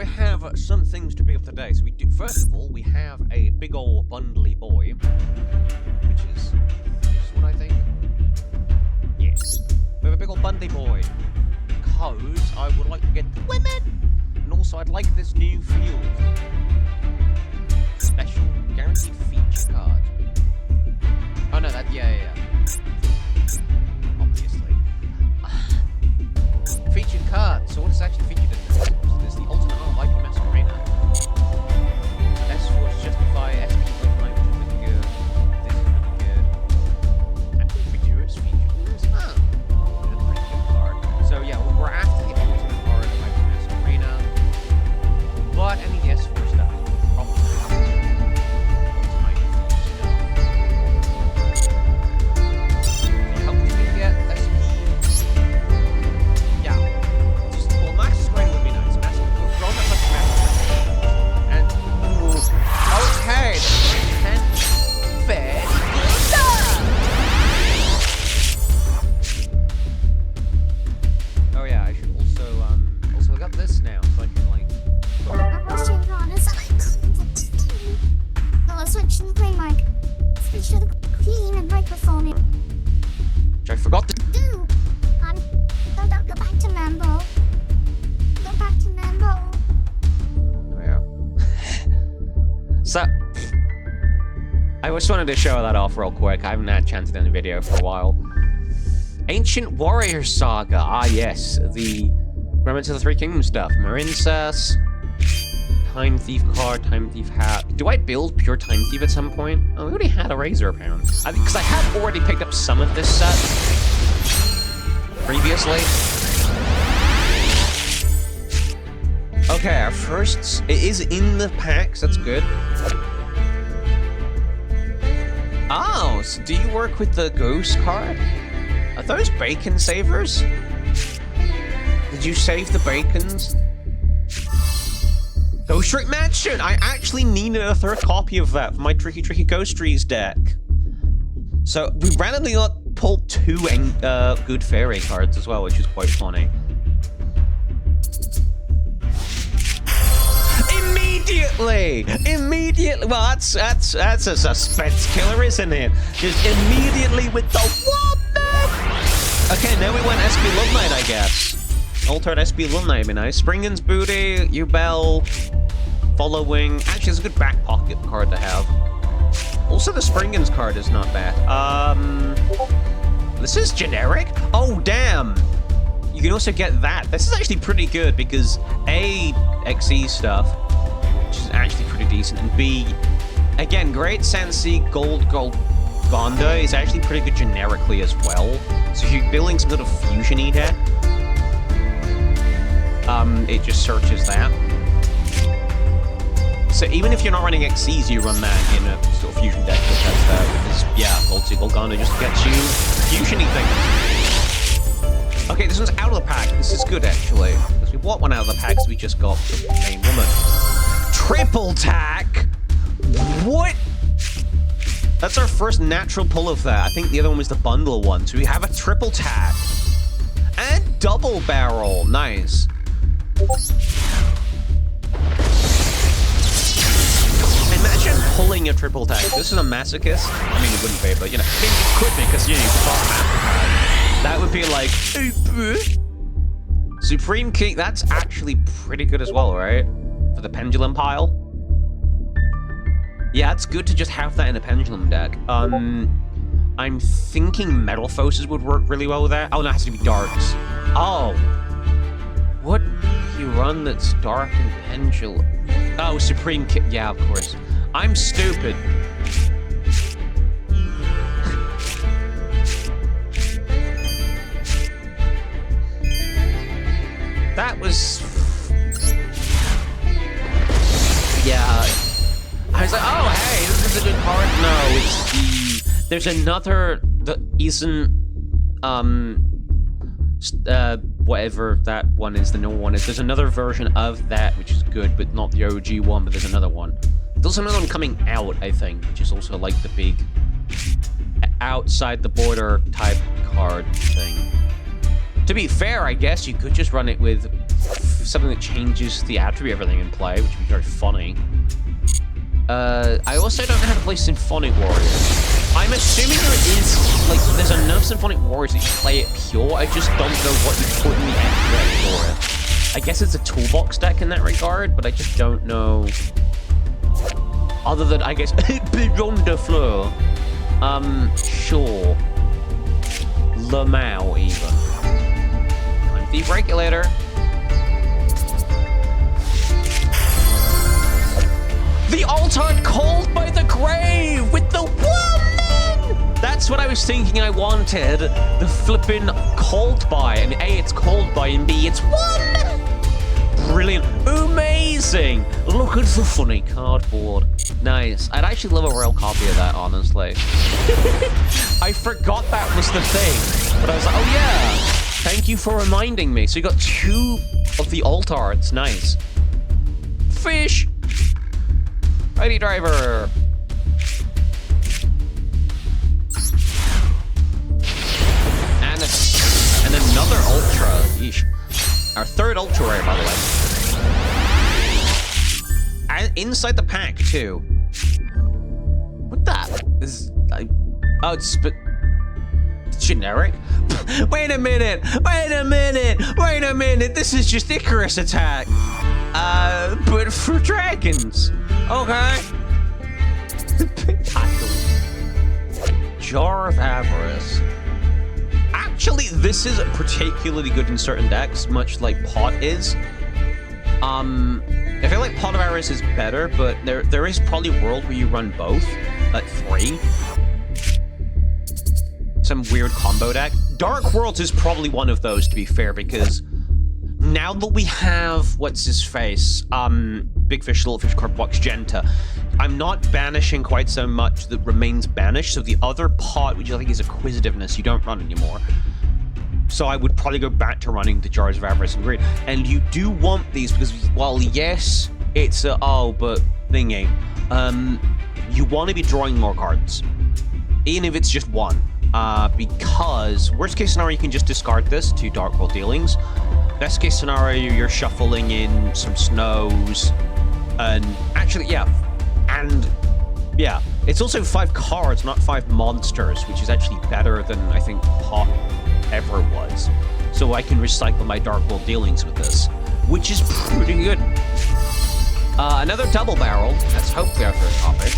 we have some things to pick up today. So we do, first of all, we have a big ol' bundly boy, which is what I think. Yes, we have a big ol' bundly boy because I would like to get the women, and also I'd like this new field, special guaranteed feature card. Oh no, that yeah. Obviously, featured card. So what is actually featured in this? There's the ultimate IP Masquerena. That's what justify SP Lifeline, which is really good. This is really good. And Feature is featured in this. Huh. It's a pretty good card. So yeah, we're after the ultimate card of IP Masquerena. But any guess for stuff? Probably not. Hopefully we get SP. Yeah. Well, Max Masquerena would be nice. Max and okay, very good. Oh yeah, I should also I got this now, so I can like. Which I forgot to do. Don't go back to Mambo. Go back to Mambo. Oh yeah. So I just wanted to show that off real quick. I haven't had a chance to do the video for a while. Ancient Warrior Saga. Ah yes, the Remnants of the Three Kingdoms stuff. Marincess, Time Thief card, Time Thief hat. Do I build pure Time Thief at some point? Oh, we already had a Razor apparently. Because I have already picked up some of this set previously. Okay, our first, it is in the packs, that's good. Oh, so do you work with the Ghost card? Are those bacon savers? Did you save the bacons? Ghost Trick Mansion! I actually needed a third copy of that for my Tricky Ghost Trees deck. So, we randomly pulled two good fairy cards as well, which is quite funny. Immediately! Well, that's a suspense killer, isn't it? Just immediately with the woman! Okay, now we went SP Love Knight, I guess. Altered SP Love Knight would be nice. Springen's Booty, Ubel, Following. Actually, it's a good back pocket card to have. Also, the Springen's card is not bad. This is generic? Oh, damn! You can also get that. This is actually pretty good because A, XE stuff, which is actually pretty decent, and B, again, Great Sensi Gold Gonda is actually pretty good generically as well. So if you're building some sort of fusion-y deck, it just searches that. So even if you're not running XCs, you run that in a sort of fusion deck that has that. Because, yeah, Gold Gonda just gets you fusion-y things. Okay, this one's out of the pack. This is good, actually. Because we bought one out of the pack, so we just got the main woman. Triple tack? What? That's our first natural pull of that. I think the other one was the bundle one. So we have a triple tack. And double barrel. Nice. Imagine pulling a triple tack. This is a masochist. I mean, it wouldn't be, but you know. I mean, it could be, because you thought that would be like... Supreme King, that's actually pretty good as well, right? For the pendulum pile. Yeah, it's good to just have that in a pendulum deck. I'm thinking Metal Forces would work really well with that. Oh, no, it has to be darks. Oh. What you run that's dark and pendulum? Oh, Supreme King. Yeah, of course. I'm stupid. That was... Yeah. I was like, oh, hey, this is a good card. No, it's the... There's another that isn't... whatever that one is, the new one is. There's another version of that, which is good, but not the OG one, but there's another one. There's another one coming out, I think, which is also like the big... outside the border type card thing. To be fair, I guess you could just run it with something that changes the attribute of everything in play, which would be very funny. I also don't know how to play Symphonic Warriors. I'm assuming there is, like, there's enough Symphonic Warriors that you play it pure. I just don't know what you put in the end deck for it. I guess it's a toolbox deck in that regard, but I just don't know. Other than, I guess, Beyond the Floor. Sure. Lamau, even. Time Thief Regulator. The altar called by the grave with the woman! That's what I was thinking I wanted. The flippin' called by. And A, it's called by, and B, it's woman! Brilliant. Amazing. Look at the funny cardboard. Nice. I'd actually love a real copy of that, honestly. I forgot that was the thing. But I was like, oh yeah. Thank you for reminding me. So you got 2 of the alt arts. Nice. Fish. Righty driver. And another ultra. Yeesh. Our 3rd ultra rare, by the way. And inside the pack too. What that? Oh, it's generic. Wait a minute. Wait a minute. Wait a minute. This is just Icarus attack. But for dragons. Okay. Jar of Avarice. Actually, this is particularly good in certain decks, much like Pot is. I feel like Pot of Avarice is better, but there is probably a world where you run both at 3. Some weird combo deck. Dark Worlds is probably one of those, to be fair, because now that we have, what's his face, Big Fish, Little Fish, Card Box, Genta, I'm not banishing quite so much that remains banished, so the other pot, which I think is Acquisitiveness, you don't run anymore. So I would probably go back to running the Jars of Avarice and Greed. And you do want these because, while yes, it's a, oh, but thingy, you want to be drawing more cards. Even if it's just 1. Because worst case scenario, you can just discard this to Dark World Dealings. Best case scenario, you're shuffling in some snows. And actually, yeah. And yeah, it's also 5 cards, not 5 monsters, which is actually better than I think Pot ever was. So I can recycle my Dark World Dealings with this, which is pretty good. Another double barrel. That's hopefully our 3rd topic.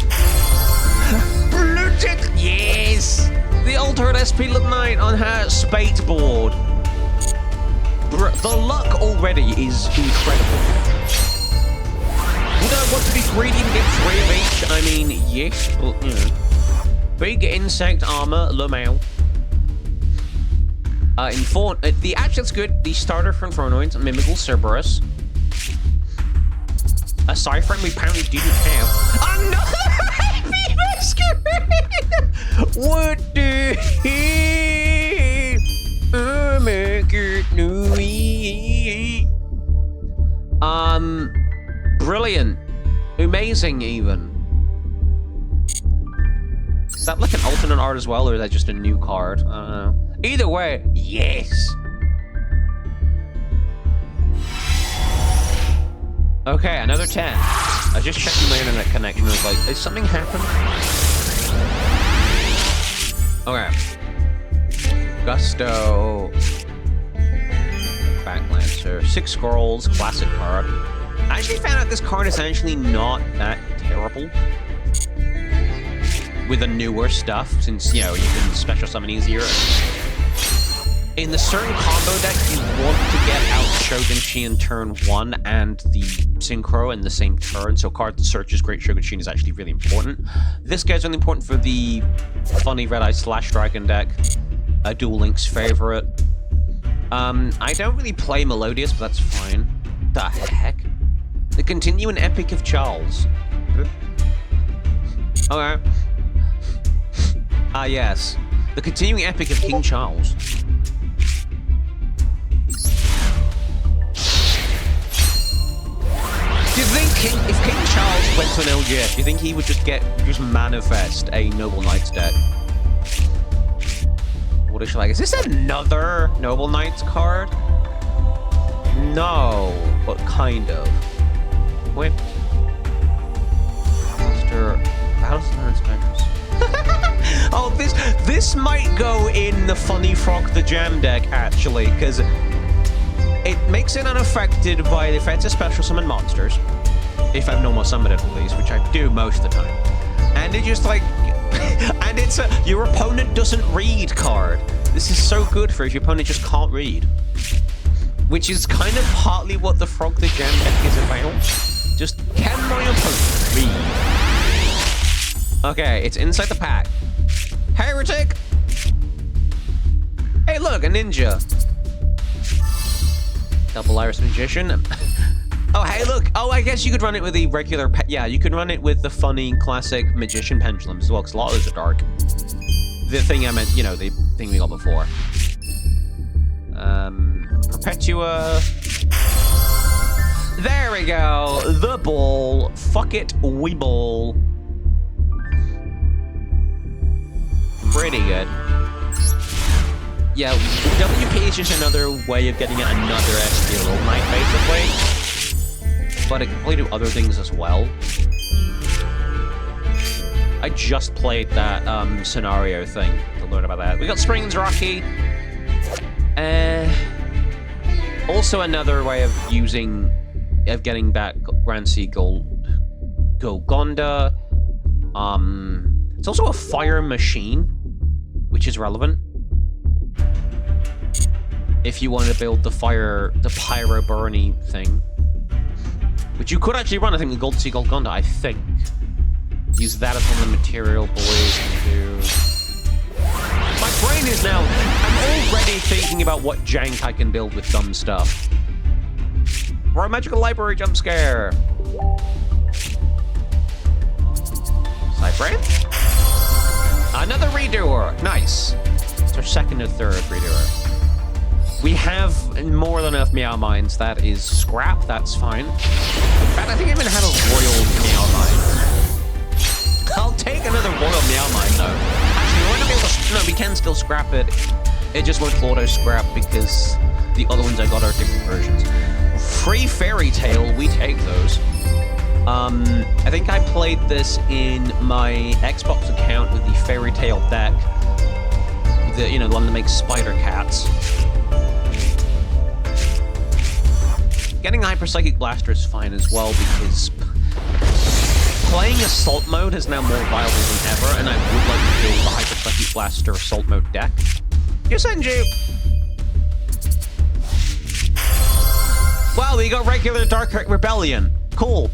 Blue tick, yes! The altered SP Knight on her spate board. The luck already is incredible. Would I want to be greedy and get 3 of each? I mean, yes, but, you know. Big insect armor, Lamau. Actually, that's good. The starter for Infernoids, Mimical Cerberus. A Cypher we apparently didn't have. Another Happy Masquerade! What the heck? Oh, make it new. Brilliant. Amazing, even. Is that like an alternate art as well, or is that just a new card? I don't know. Either way, yes. Okay, another 10. I just checked my internet connection. I was like, is something happened? Okay. Gusto. Backlancer. 6 scrolls. Classic card. I actually found out this card is actually not that terrible. With the newer stuff, since, you know, you can special summon easier. In the certain combo deck, you want to get out Shogunshi in turn 1 and the Synchro in the same turn, so card that searches Great Shogunshi is actually really important. This guy's really important for the funny Red Eye Slash Dragon deck, a Duel Links favorite. I don't really play Melodious, but that's fine. The heck? The Continuing Epic of Charles. Okay. Yes. The Continuing Epic of King Charles. Do you think if King Charles went to an LGS, do you think he would just manifest a Noble Knights deck? What is she like? Is this another Noble Knights card? No. but kind of. Whip. Monster. Battles and Specials. Oh, this might go in the Funny Frog the Jam deck, actually, because it makes it unaffected by the effects of special summon monsters. If I've normal summoned it, at least, which I do most of the time. And it just, like... and it's a your opponent doesn't read card. This is so good for if your opponent just can't read. Which is kind of partly what the Frog the Jam deck is about. Just, can my opponent read? Okay, it's inside the pack. Heretic! Hey, look, a ninja. Double Iris Magician. Oh, hey, look. Oh, I guess you could run it with the regular... Yeah, you could run it with the funny, classic Magician Pendulums as well, because a lot of those are dark. The thing I meant, you know, the thing we got before. Perpetua. There we go. The ball. Fuck it, we ball. Pretty good. Yeah, WP is just another way of getting another SD Roll Knight, basically. But it can probably do other things as well. I just played that scenario thing to learn about that. We got Springs Rocky. Also another way of getting back Grand Sea Golgonda. It's also a fire machine, which is relevant. If you want to build the pyro burny thing. Which you could actually run, I think, with Gold Sea Golgonda, I think. Use that as one of the material boys can do. My brain is now... I'm already thinking about what jank I can build with dumb stuff. Royal Magical Library jump scare. Cypher. Another redoer. Nice. It's our second or third redoer. We have more than enough Meow Mines. That is scrap. That's fine. In fact, I think I even have a Royal Meow Mine. I'll take another Royal Meow Mine, though. Actually, we're not able to... No, we can still scrap it. It just won't auto-scrap because the other ones I got are different versions. Free Fairy Tale, we take those. I think I played this in my Xbox account with the Fairy Tale deck. The one that makes spider cats. Getting a Hyper Psychic Blaster is fine as well because playing Assault Mode is now more viable than ever, and I would like to build the Hyper Psychic Blaster Assault Mode deck. Yes, Senju! Wow, we got regular Dark Rebellion. Cool.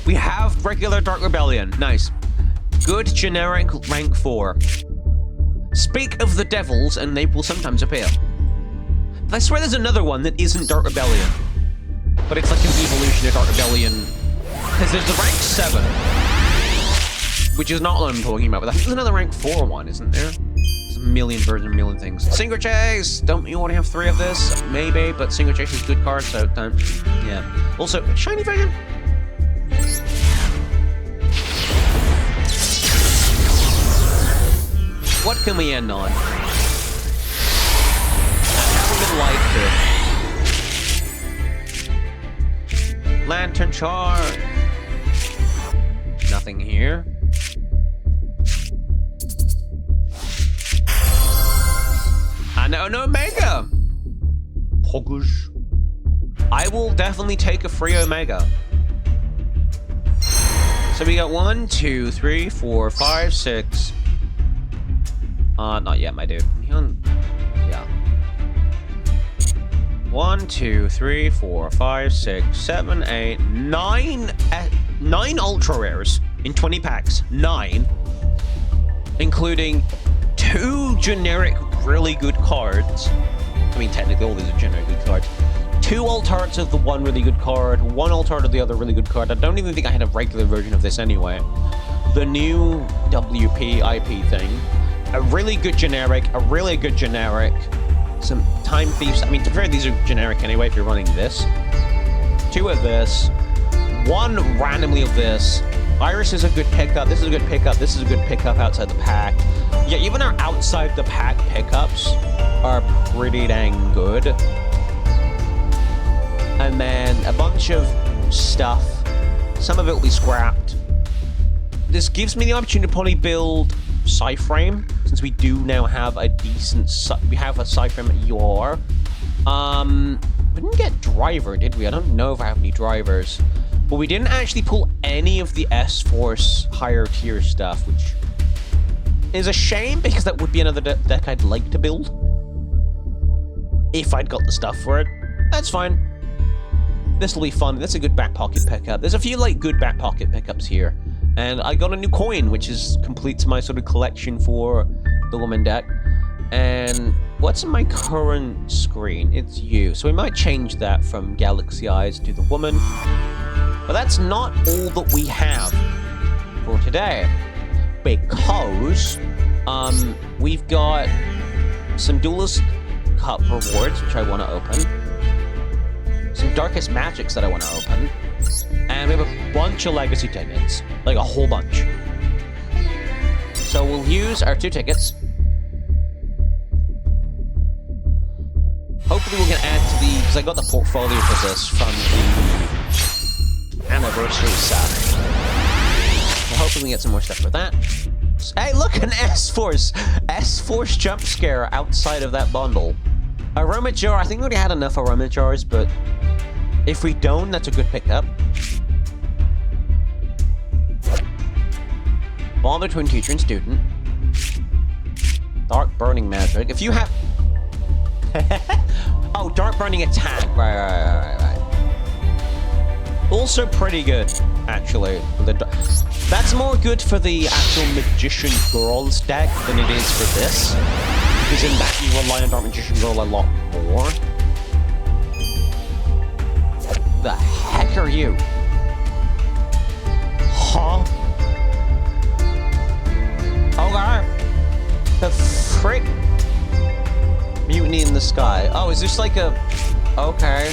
We have regular Dark Rebellion. Nice. Good generic rank 4. Speak of the devils, and they will sometimes appear. I swear there's another one that isn't Dark Rebellion. But it's like an evolution of Dark Rebellion. Because there's the rank 7. Which is not what I'm talking about, but I think there's another rank 4 one, isn't there? There's a million versions, a million things. Single Chase! Don't you want to have 3 of this? Maybe, but Single Chase is a good card, so don't. Yeah. Also, Shiny Dragon? What can we end on? And how we would like to. Lantern Charge. Nothing here. And an Omega. Pogush. I will definitely take a free Omega. So we got 1, 2, 3, 4, 5, 6. Not yet, my dude. Yeah. 1, 2, 3, 4, 5, 6, 7, 8, 9. 9 ultra rares in 20 packs. 9. Including 2 generic really good cards. I mean, technically all these are generic good cards. 2 altarts of the one really good card, 1 altart of the other really good card. I don't even think I had a regular version of this anyway. The new WP IP thing. A really good generic, a really good generic. Some Time Thieves. I mean, to be fair, these are generic anyway if you're running this. 2 of this. 1 randomly of this. Iris is a good pickup. This is a good pickup. This is a good pickup outside the pack. Yeah, even our outside the pack pickups are pretty dang good. and then a bunch of stuff. Some of it will be scrapped. This gives me the opportunity to probably build Cyframe, since we do now have a decent... we have a Cyframe at UR. We didn't get driver, did we? I don't know if I have any drivers. But we didn't actually pull any of the S-Force higher tier stuff, which is a shame, because that would be another deck I'd like to build. If I'd got the stuff for it. That's fine. This will be fun. That's a good back pocket pickup. There's a few, like, good back pocket pickups here. And I got a new coin, which completes my sort of collection for the woman deck. And what's on my current screen? It's you. So we might change that from Galaxy Eyes to the woman. But that's not all that we have for today. Because we've got some Duelist Cup rewards, which I want to open. Some Darkest Magics that I want to open. And we have a bunch of Legacy tickets. Like a whole bunch. So we'll use our 2 tickets. Hopefully we can add to the... because I got the portfolio for this from the Anniversary set. So hopefully we get some more stuff for that. Hey, look, an S-Force! S-Force jump scare outside of that bundle. Aroma Jar, I think we already had enough Aroma Jars, but if we don't, that's a good pickup. Bond between teacher and student. Dark Burning Magic. If you have... oh, Dark Burning Attack. Right. Also pretty good, actually. That's more good for the actual Magician Girls deck than it is for this. Because in that you rely on Dark Magician Girl a lot more. The heck are you? Huh? Okay. The frick? Mutiny in the Sky. Oh, is this like a... okay.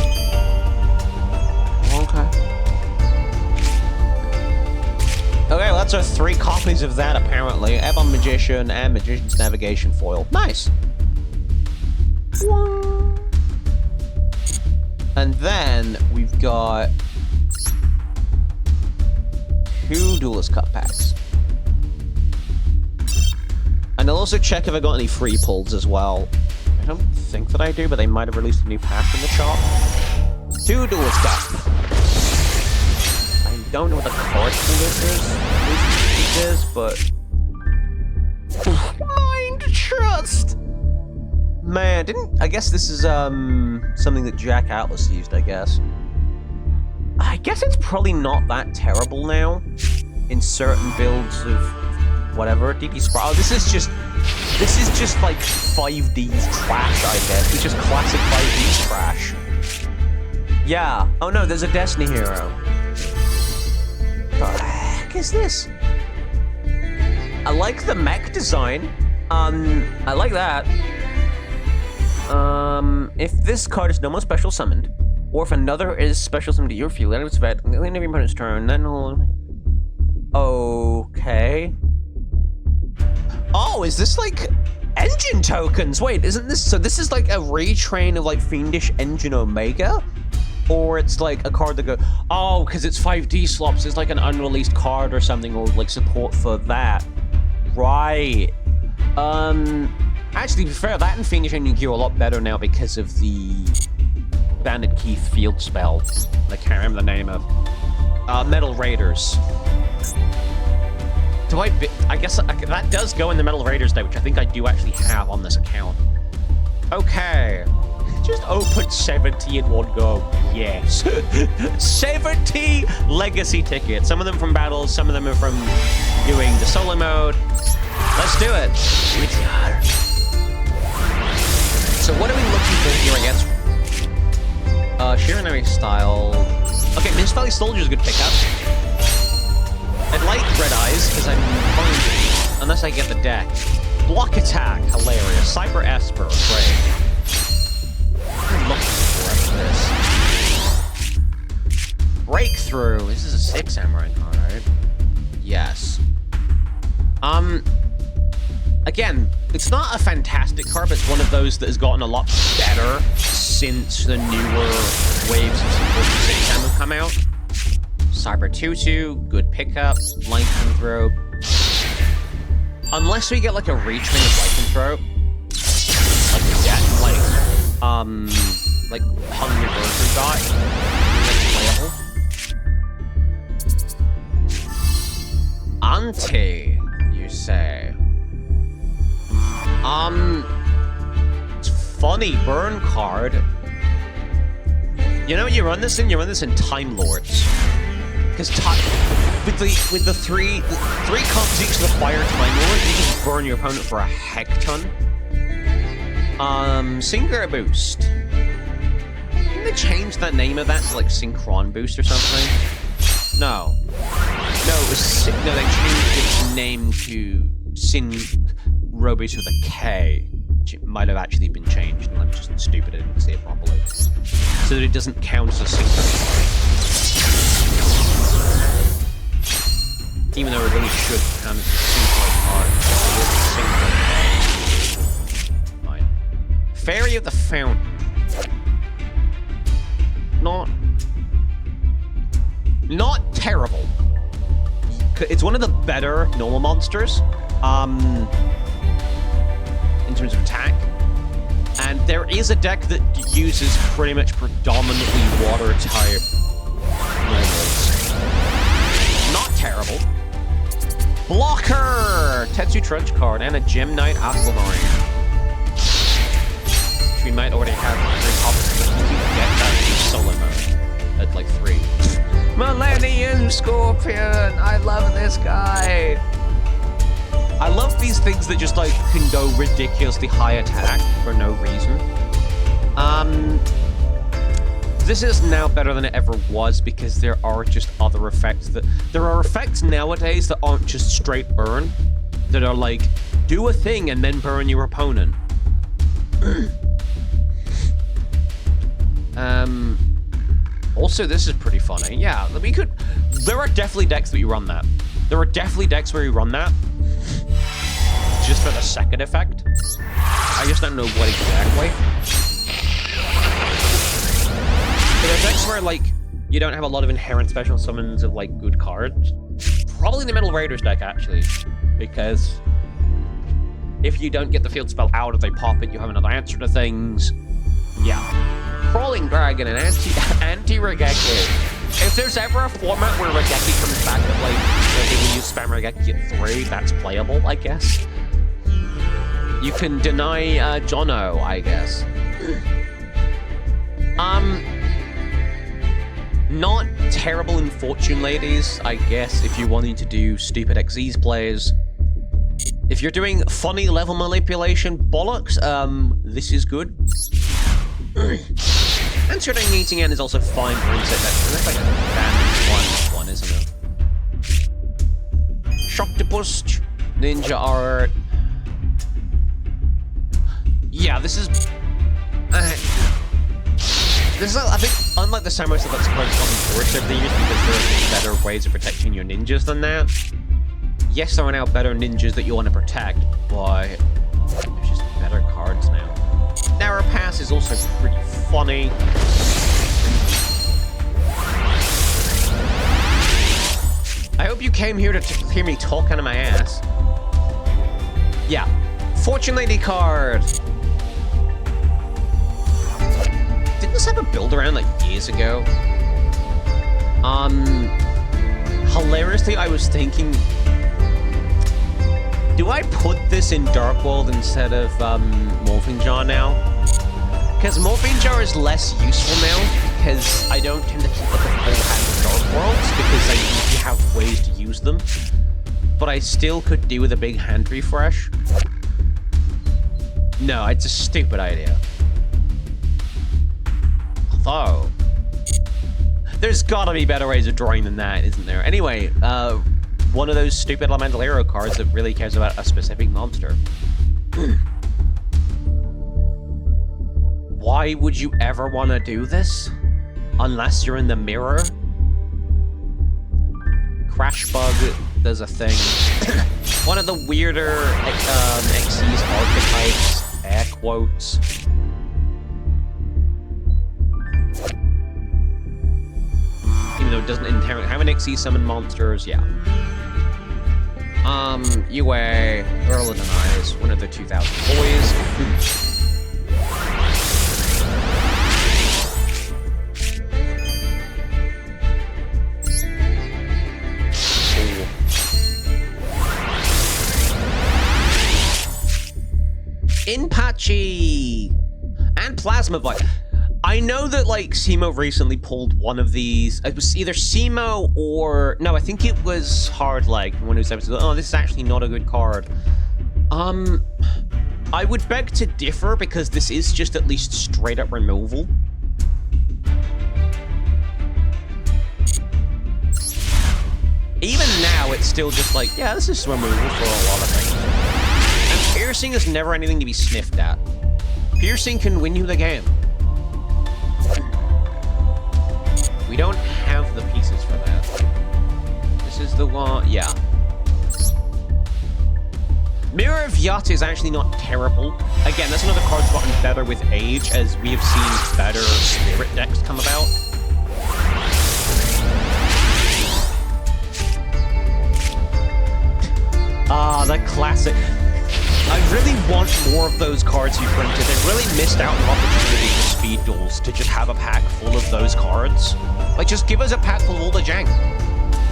Okay, well, that's our 3 copies of that, apparently. Ebon Magician and Magician's Navigation Foil. Nice. And then we've got 2 Duelist Cup packs. And I'll also check if I got any free pulls as well. I don't think that I do, but they might have released a new pack in the shop. 2 Duelist Cup. I don't know what the card is, but... Blind Trust! Man, I guess this is, something that Jack Atlas used, I guess. I guess it's probably not that terrible now. In certain builds of... whatever, DP Sprawl. Oh, this is just like 5D's trash, I guess. It's just classic 5D's trash. Yeah. Oh no, there's a Destiny hero. What the heck is this? I like the mech design. I like that. If this card is no more special summoned, or if another is special summoned to your field, let it vet, end every opponent's turn, then okay. Oh, is this like engine tokens? Wait, isn't this... so this is like a retrain of like Fiendish Engine Omega? Or it's like a card that goes... oh, because it's 5D slops. It's like an unreleased card or something, or like support for that. Right. Actually, to be fair, that and Fiendish Engine Q are a lot better now because of the Bandit Keith field spell. I can't remember the name of. Metal Raiders. I guess that does go in the Metal Raiders deck, which I think I do actually have on this account. Okay. Just open 70 in one go. Yes. 70 legacy tickets. Some of them from battles, some of them are from doing the solo mode. Let's do it. So what are we looking for here, I guess? Shiranari style. Okay, Mist Valley Soldier is a good pickup. I'd like Red Eyes, because I'm fine, unless I get the deck. Block Attack, hilarious. Cyber Esper, great. What am I looking for after this? Breakthrough. This is a 6 Samurai card, right? Yes. Again, it's not a fantastic card, but it's one of those that has gotten a lot better since the newer waves of support 6 ammo come out. Cyber Tutu, good pickup, Lycanthrope. Unless we get like a retrain of Lycanthrope, like Hungry Burger got, that's playable. Ante, you say? It's funny burn card. You know, you run this in Time Lords. Because with the three copies each require Time Lord, you just burn your opponent for a heck ton. Synchro Boost. Didn't they change the name of that to like Synchron Boost or something? No. No, it was no. They changed its name to Synchro Boost with a K. Which it might have actually been changed, and I'm just stupid and didn't see it properly. So that it doesn't count as a synchro. Even though it really should count as a synchro card. Fine. Fairy of the Fountain. Not terrible. It's one of the better normal monsters. In terms of attack. And there is a deck that uses pretty much predominantly water type normals. Not terrible. Blocker! Tetsu Trudge card and a Gem Knight Aquamarine. Which we might already have 3 copies, but you can get that in solo mode at like 3. Millennium Scorpion! I love this guy! I love these things that just like can go ridiculously high attack for no reason. This is now better than it ever was because there are just other effects there are effects nowadays that aren't just straight burn, that are like do a thing and then burn your opponent. Also, this is pretty funny. Yeah, there are definitely decks that you run that. There are definitely decks where you run that. Just for the second effect. I just don't know what exactly. There are decks where, like, you don't have a lot of inherent special summons of, like, good cards. Probably the Metal Raiders deck, actually. Because if you don't get the field spell out, if they pop it, you have another answer to things. Yeah. Crawling Dragon and anti-Regeki. If there's ever a format where Regeki comes back at, like, when you spam Regeki at 3, that's playable, I guess. You can deny Jono, I guess. Not terrible in Fortune Ladies, I guess, if you're wanting to do stupid Xyz plays. If you're doing funny level manipulation bollocks, this is good. And Shooting Eating End is also fine for insect that's like a damage one, isn't it? Shocktopus, Ninja Art. Yeah, this is, I think, unlike the samurai stuff that's quite gotten worse over the years because there are better ways of protecting your ninjas than that. Yes, there are now better ninjas that you want to protect, but there's just better cards now. Narrow Pass is also pretty funny. I hope you came here to hear me talk out of my ass. Yeah. Fortune Lady card. Didn't this have a build around like years ago? Hilariously, I was thinking, do I put this in Dark World instead of Morphing Jar now? Because Morphing Jar is less useful now, because I don't tend to keep like a full hand of Dark Worlds, because I usually have ways to use them. But I still could do with a big hand refresh. No, it's a stupid idea. Although, there's gotta be better ways of drawing than that, isn't there? Anyway, one of those stupid elemental arrow cards that really cares about a specific monster. Why would you ever want to do this? Unless you're in the mirror? Crash Bug, there's a thing. One of the weirder Xyz archetypes, air quotes. though it doesn't inherently have an XE summon monsters, yeah. UA, Earl of Denies, one of the 2000 boys. Inpachi and Plasma Bite. I know that like Simo recently pulled one of these. It was either Simo or no, I think it was Hard Leg. One who said, "Oh, this is actually not a good card." I would beg to differ because this is just at least straight up removal. Even now, it's still just like, yeah, this is removal for a lot of things. And Piercing is never anything to be sniffed at. Piercing can win you the game. We don't have the pieces for that. This is the one, yeah. Mirror of Yacht is actually not terrible. Again, that's another card that's gotten better with age, as we have seen better spirit decks come about. Ah, the classic. I really want more of those cards you printed. They really missed out on an opportunity for Speed Duels to just have a pack full of those cards. Like, just give us a pack full of all the jank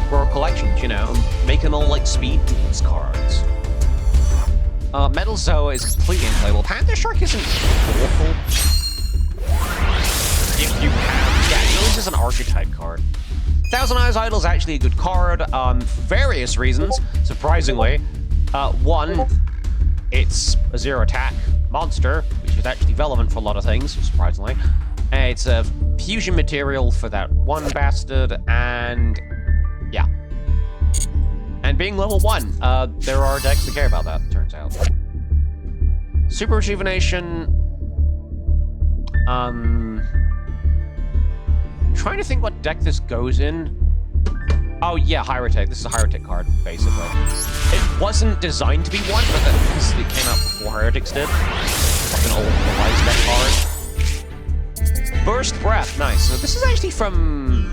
for our collections, you know? Make them all like Speed Duels cards. Metal Zoa is completely unplayable. Panther Shark isn't awful. If you have... Yeah, it really is an archetype card. Thousand Eyes Idol is actually a good card, for various reasons, surprisingly. One, it's a 0 attack monster, which is actually relevant for a lot of things, surprisingly. It's a fusion material for that one bastard, and yeah. And being level 1, there are decks that care about that, it turns out. Super Rejuvenation, trying to think what deck this goes in. Oh yeah, Hyrotech. This is a Hyrotech card, basically. It wasn't designed to be one, but because it came out before Heretics did. Like an old Wise deck card. Burst Breath, nice. So this is actually from...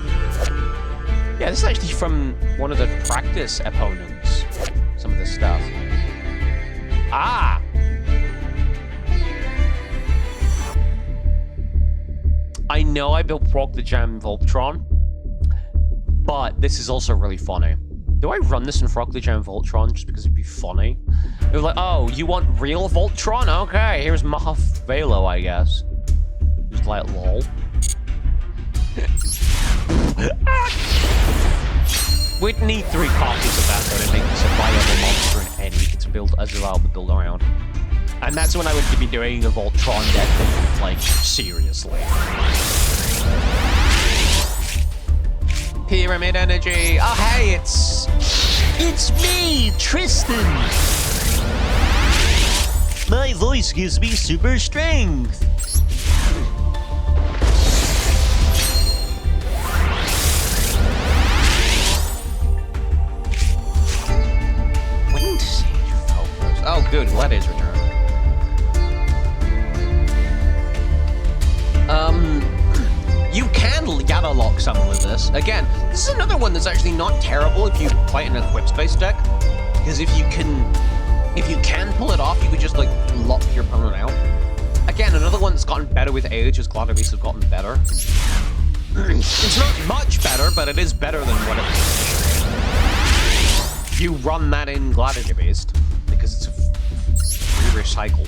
Yeah, this is actually from one of the practice opponents. Some of this stuff. Ah! I know I built Proc the Jam Voltron, but this is also really funny. Do I run this in Frog the Jam Voltron just because it'd be funny? It was like, oh, you want real Voltron? Okay, here's Mahaf Velo, I guess. Just like, lol. We'd need 3 copies of that though to make this a viable monster in any to build as well to build around. And that's when I would be doing a Voltron deck, like, seriously. Pyramid Energy. Oh, hey, it's me, Tristan. My voice gives me super strength. Wind Sage Focus. Oh, good. Glad it's returned. You can Yada lock someone with this. Again, this is another one that's actually not terrible if you play it in an equip-based deck. Because if you can pull it off, you could just like lock your opponent out. Again, another one that's gotten better with age as Gladiatorists have gotten better. It's not much better, but it is better than what it was initially. You run that in Gladiator-based because it's a free recycle.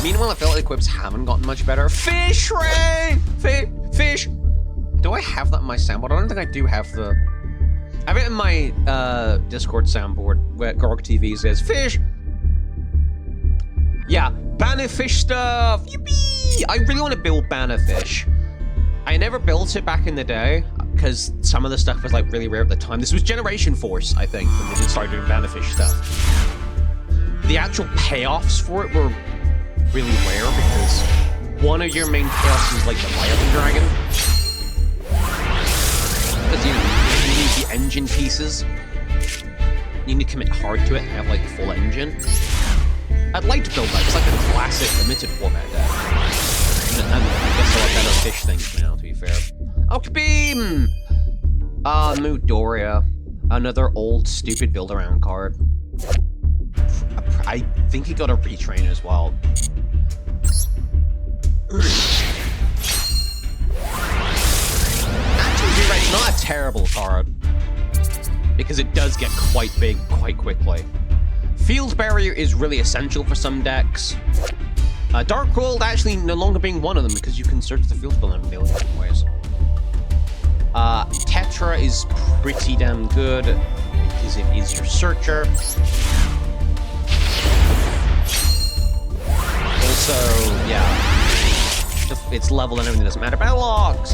Meanwhile, I feel like the equips haven't gotten much better. Fish Ray! Fish! Do I have that in my soundboard? I don't think I do have the... I have it in my Discord soundboard where Gorg TV says, Fish! Yeah, Banner Fish stuff! Yippee! I really want to build Banner Fish. I never built it back in the day because some of the stuff was like really rare at the time. This was Generation Force, I think, when they started doing Banner Fish stuff. The actual payoffs for it were really rare because one of your main payoffs is like the Leviathan Dragon. Because, you know, you need the engine pieces. You need to commit hard to it and have like the full engine. I'd like to build that. It's like a classic limited format deck. And guess there are better fish things now, to be fair. Octobeam! Mudoria. Another old, stupid build-around card. I think he got a retrain as well. Actually, you're right, it's not a terrible card. Because it does get quite big quite quickly. Field Barrier is really essential for some decks. Dark World actually no longer being one of them because you can search the field spell in a million different ways. Tetra is pretty damn good because it is your searcher. Also, yeah, its level and everything doesn't matter. Battle Logs!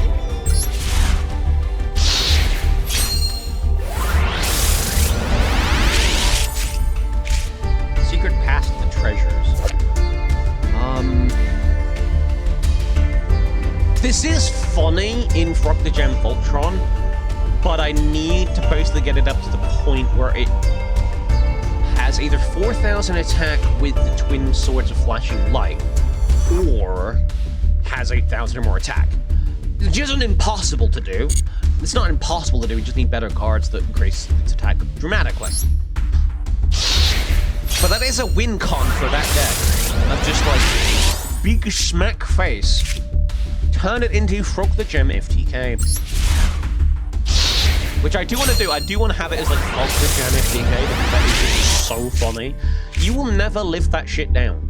Secret Path to the Treasures. This is funny in Frog the Gem Voltron, but I need to basically get it up to the point where it has either 4,000 attack with the Twin Swords of Flashing Light, or has 8,000 or more attack. It's just impossible to do. It's not impossible to do, we just need better cards that increase its attack dramatically. But that is a win con for that deck. Of just like, big smack face. Turn it into Frog the Gem FTK. Which I do want to do. I do want to have it as like Frog the Gem FTK because that is just so funny. You will never live that shit down.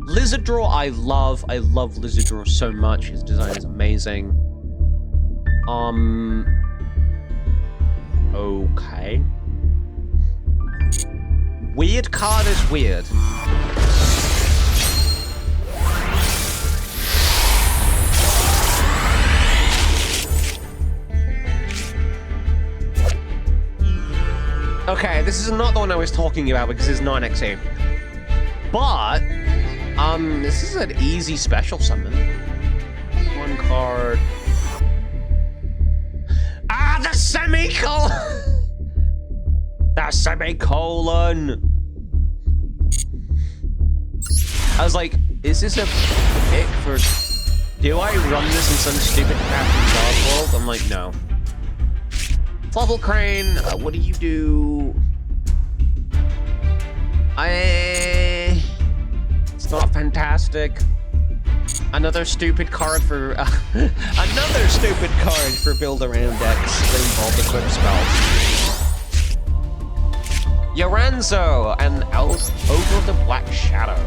Lizardraw I love. I love Lizardraw so much. His design is amazing. Okay. Weird card is weird. Okay, this is not the one I was talking about because it's 9XA. But, this is an easy special summon. One card. Ah, the semicolon! The semicolon! I was like, is this a pick for... Do I run this in some stupid Captain God world? I'm like, no. Fluffle Crane, what do you do? It's not fantastic. Another stupid card for... another stupid card for build-around decks that involve equip spells. Yoranzo and Ogre of the Black Shadow.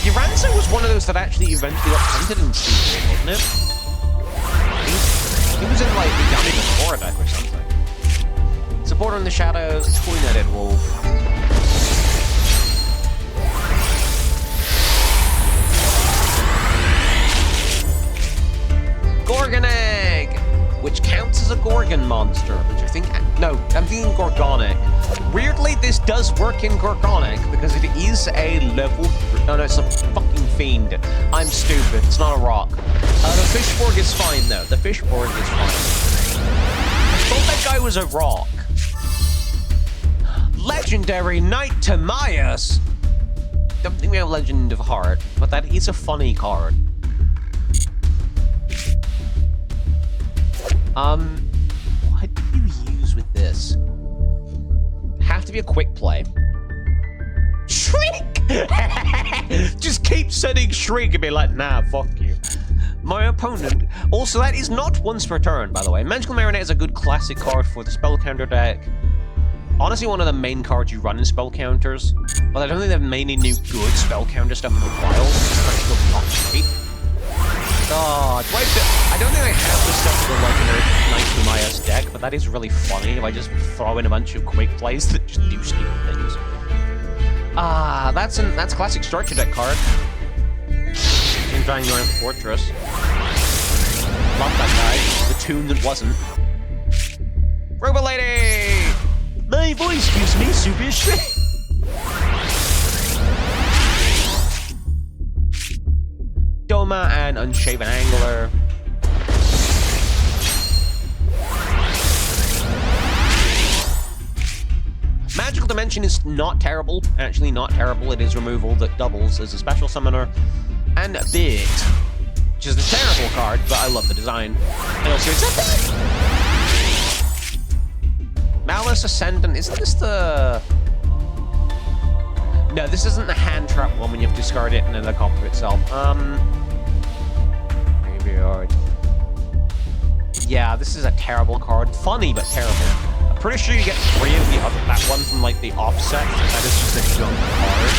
Yoranzo was one of those that actually eventually got printed in Steam, wasn't it? He was in, like, the Yummy before deck or something. Supporter in the Shadows, Toy-Netted Wolf. Gorgon Egg! Which counts as a Gorgon monster, which I think... No, I'm thinking Gorgonic. Weirdly, this does work in Gorgonic, because it is a level... No, it's a fucking fiend. I'm stupid. It's not a rock. The Fishborg is fine, though. The Fishborg is fine. I thought that guy was a rock. Legendary Knight Timaeus! Don't think we have Legend of Heart, but that is a funny card. What do you use with this? Have to be a quick play. Shriek! Just keep setting Shriek and be like, nah, fuck you. My opponent. Also, that is not once per turn, by the way. Magical Marionette is a good classic card for the spell counter deck. Honestly, one of the main cards you run in spell counters, but I don't think they've made any new good spell counter stuff in a while. It's still not great. God, I don't think I have the stuff for the Legendary Knight Timaeus deck, but that is really funny if I just throw in a bunch of quick plays that just do stupid things. That's classic structure deck card. Enjoying your own fortress. Love that guy. The tune that wasn't. Robo Lady! My voice gives me super strength. Doma and Unshaven Angler. Magical Dimension is not terrible. Actually, not terrible. It is removal that doubles as a special summoner. And Bit, which is a terrible card, but I love the design. And also, it's a Malice Ascendant. Isn't this the... No, this isn't the hand trap one when you have to discard it and then the copy of itself. Maybe alright. Yeah, this is a terrible card. Funny, but terrible. I'm pretty sure you get 3 of the other, that one from like the offset. That is just a junk card.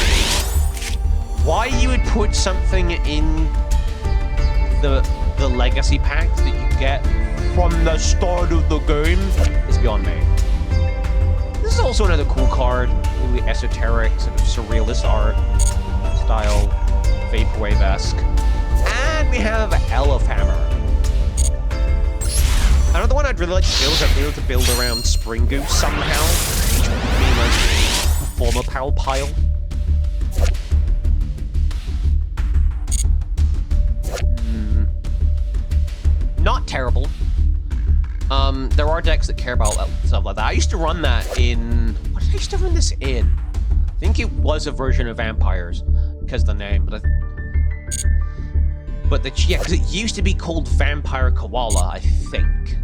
Why you would put something in the legacy pack that you get from the start of the game is beyond me. This is also another cool card. Really esoteric, sort of surrealist art style, vaporwave-esque. And we have Elefhammer. Another one I'd really like to build is I'd be able to build around Spring Goose somehow, which would be like a former Pal Pile. Not terrible. There are decks that care about stuff like that. I used to run that in... What did I used to run this in? I think it was a version of Vampires, because of the name, but yeah, because it used to be called Vampire Koala, I think.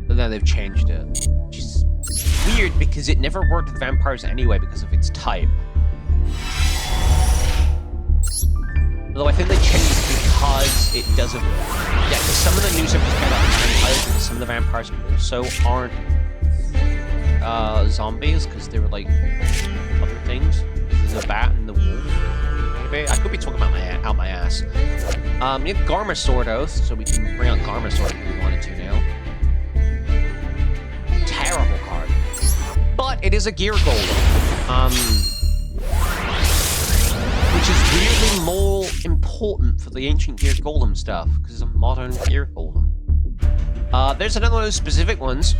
But then they've changed it. Which is weird, because it never worked with vampires anyway, because of its type. Although I think they changed it because it doesn't... Yeah, because some of the new stuff is kind of vampires, and some of the vampires also aren't zombies, because they were like other things. There's a bat and the wolf. Maybe? I could be talking about out my ass. We have Garma Sword Oath, so we can bring out Garma Sword if we wanted to now. Terrible card. But it is a Gear Golem. Which is weirdly more important for the ancient Gear Golem stuff, because it's a modern Gear Golem. There's another one of those specific ones.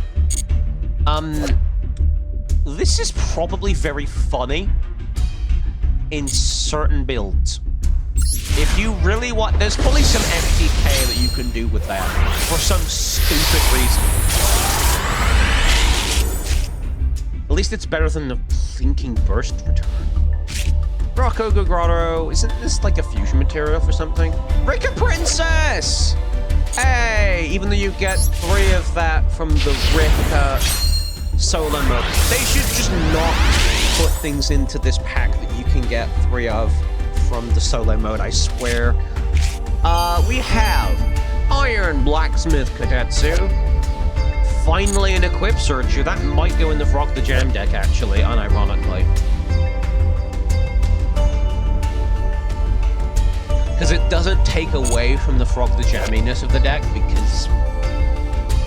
This is probably very funny in certain builds. If you really want, there's probably some FTK that you can do with that for some stupid reason. At least it's better than the Thinking Burst return. Rocco Grotto, isn't this like a fusion material for something? Rika Princess! Hey, even though you get 3 of that from the Rika solo mode, they should just not put things into this pack that you can get 3 of from the solo mode, I swear. We have Iron Blacksmith Kadetsu. Finally an Equip Searcher. That might go in the Rock the Jam deck, actually, unironically. Because it doesn't take away from the Frog the Jamminess of the deck, because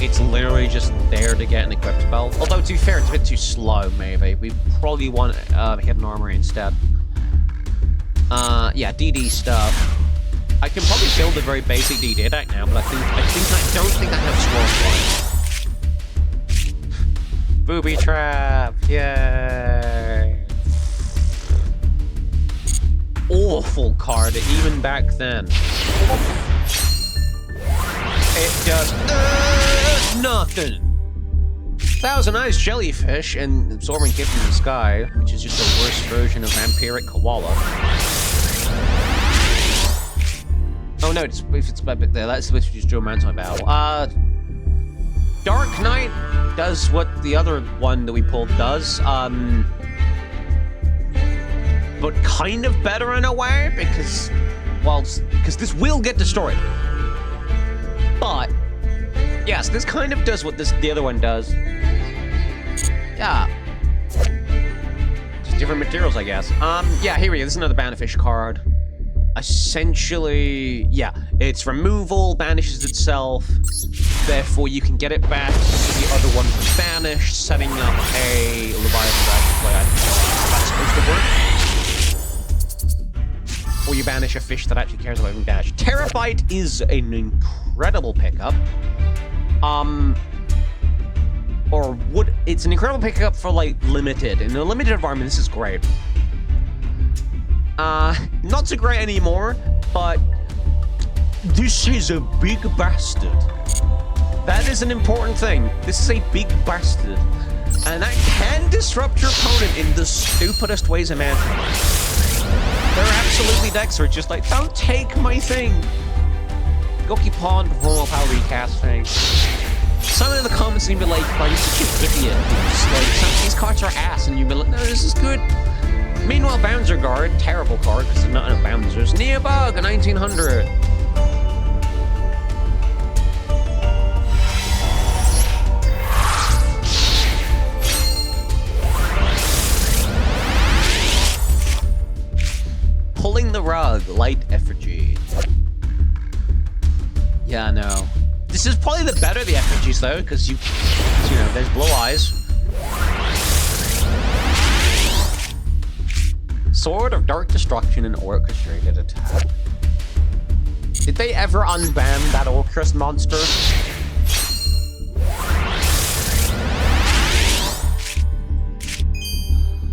it's literally just there to get an equipped spell. Although, to be fair, it's a bit too slow, maybe. We probably want Hidden Armory instead. Yeah, DD stuff. I can probably build a very basic DD deck now, but I don't think I have Swarm Flight. Booby Trap! Yay! Awful card, even back then. It does nothing. Thousand Eyes Jellyfish and Absorbing Gift from the Sky, which is just a worse version of Vampiric Koala. Oh no, it's a bit there. That's which just Joe Man's my battle. Dark Knight does what the other one that we pulled does. But kind of better in a way, because, well, because this will get destroyed. But, yes, this kind of does what the other one does. Yeah. Just different materials, I guess. Yeah, here we go. This is another Bannerfish card. Essentially, yeah, it's removal, banishes itself. Therefore, you can get it back to the other one from Banish, setting up a Leviathan Dragonfly. I think that's supposed to work. Or you banish a fish that actually cares about being banished. Terabyte is an incredible pickup. It's an incredible pickup for, like, limited. In a limited environment, this is great. Not so great anymore, but this is a big bastard. That is an important thing. This is a big bastard. And that can disrupt your opponent in the stupidest ways imaginable. There are absolutely decks where it's just like, don't take my thing. Goki Pawn before power recasting. Someone in the comments can be like, oh, you're such an idiot. Just like, some of these cards are ass, and you'd be like, no, this is good. Meanwhile, Bouncer Guard, terrible card because there's not enough bouncers. Neobug, a 1900. Pulling the rug, light effigy. Yeah, no. This is probably the better of the effigies though, because you know, there's blue eyes. Sword of Dark Destruction and Orchestrated Attack. Did they ever unban that Orchrist monster?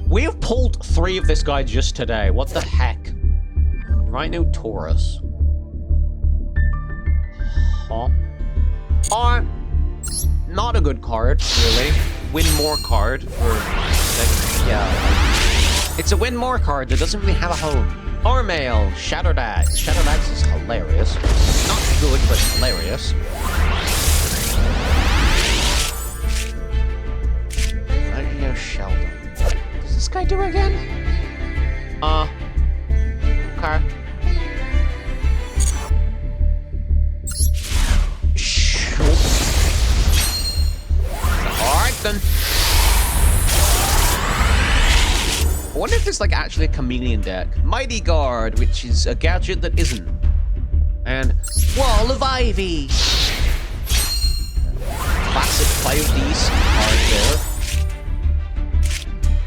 We have pulled 3 of this guy just today. What the heck? Rhino Taurus. Huh? Not a good card, really. Win more card for... yeah. It's a win more card that doesn't really have a home. Armail, Shattered Axe. Shattered Axe is hilarious. Not good, but hilarious. Magio Sheldon. Does this guy do it again? Okay. Sure. Alright then. I wonder if it's like actually a chameleon deck. Mighty Guard, which is a gadget that isn't. And Wall of Ivy. Classic play of these cards there.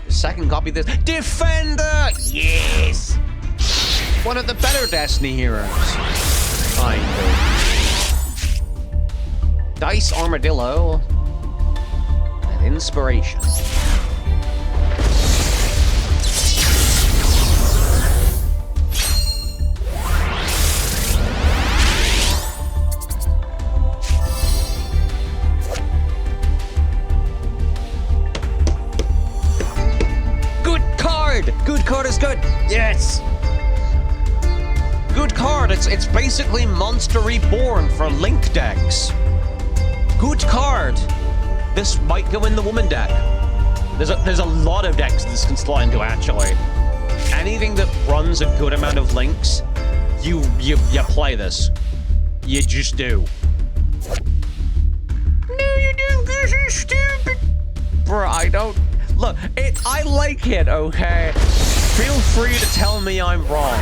The second copy of this. Defender! Yes! One of the better Destiny heroes. Kind of. Dice Armadillo. And Inspiration. Good card is good. Yes. Good card. It's basically Monster Reborn for Link decks. Good card. This might go in the woman deck. There's a lot of decks this can slot into actually. Anything that runs a good amount of links, you play this. You just do. No, you don't. This is stupid. Bruh, I don't. Look, I like it, okay? Feel free to tell me I'm wrong.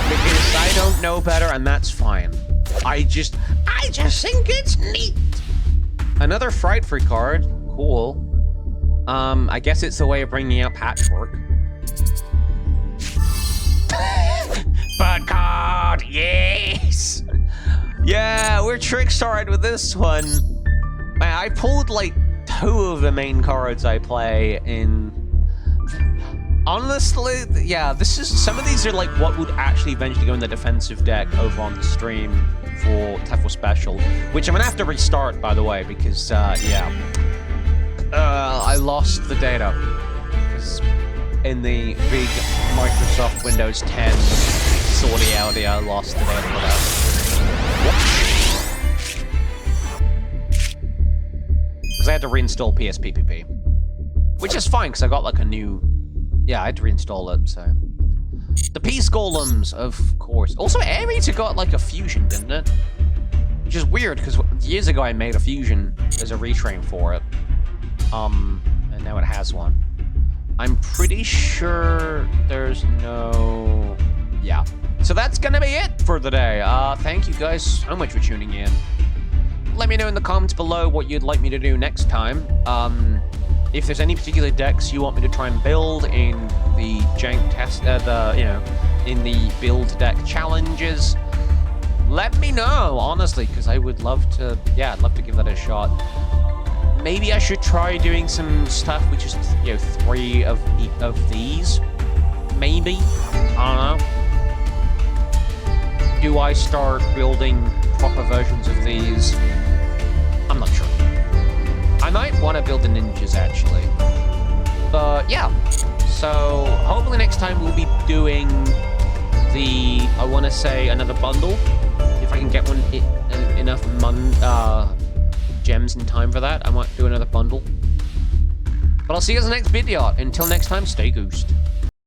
Because I don't know better, and that's fine. I just think it's neat. Another Frightfree card. Cool. I guess it's a way of bringing out Patchwork. Bad card, yes! Yeah, we're trick-starred with this one. Man, I pulled, like, 2 of the main cards I play in... Honestly, yeah, this is... Some of these are like what would actually eventually go in the defensive deck over on the stream for Tefl Special, which I'm gonna have to restart, by the way, because, yeah. I lost the data. Because in the big Microsoft Windows 10 sortie-outie, I lost the data for that. What? I had to reinstall PSPPP, which is fine because I got like a new, yeah, I had to reinstall it. So the Peace Golems, of course. Also, Ares got like a fusion, didn't it? Which is weird because years ago I made a fusion as a retrain for it, and now it has one. I'm pretty sure there's no, yeah. So that's gonna be it for the day. Thank you guys so much for tuning in. Let me know in the comments below what you'd like me to do next time. If there's any particular decks you want me to try and build in the jank test, in the build deck challenges, let me know, honestly, because I would love to, yeah, I'd love to give that a shot. Maybe I should try doing some stuff with just, 3 of these. Maybe. I don't know. Do I start building proper versions of these? I'm not sure. I might want to build the ninjas, actually. But, yeah. So, hopefully next time we'll be doing the, I want to say, another bundle. If I can get one enough gems in time for that, I might do another bundle. But I'll see you guys in the next video. Until next time, stay goosed.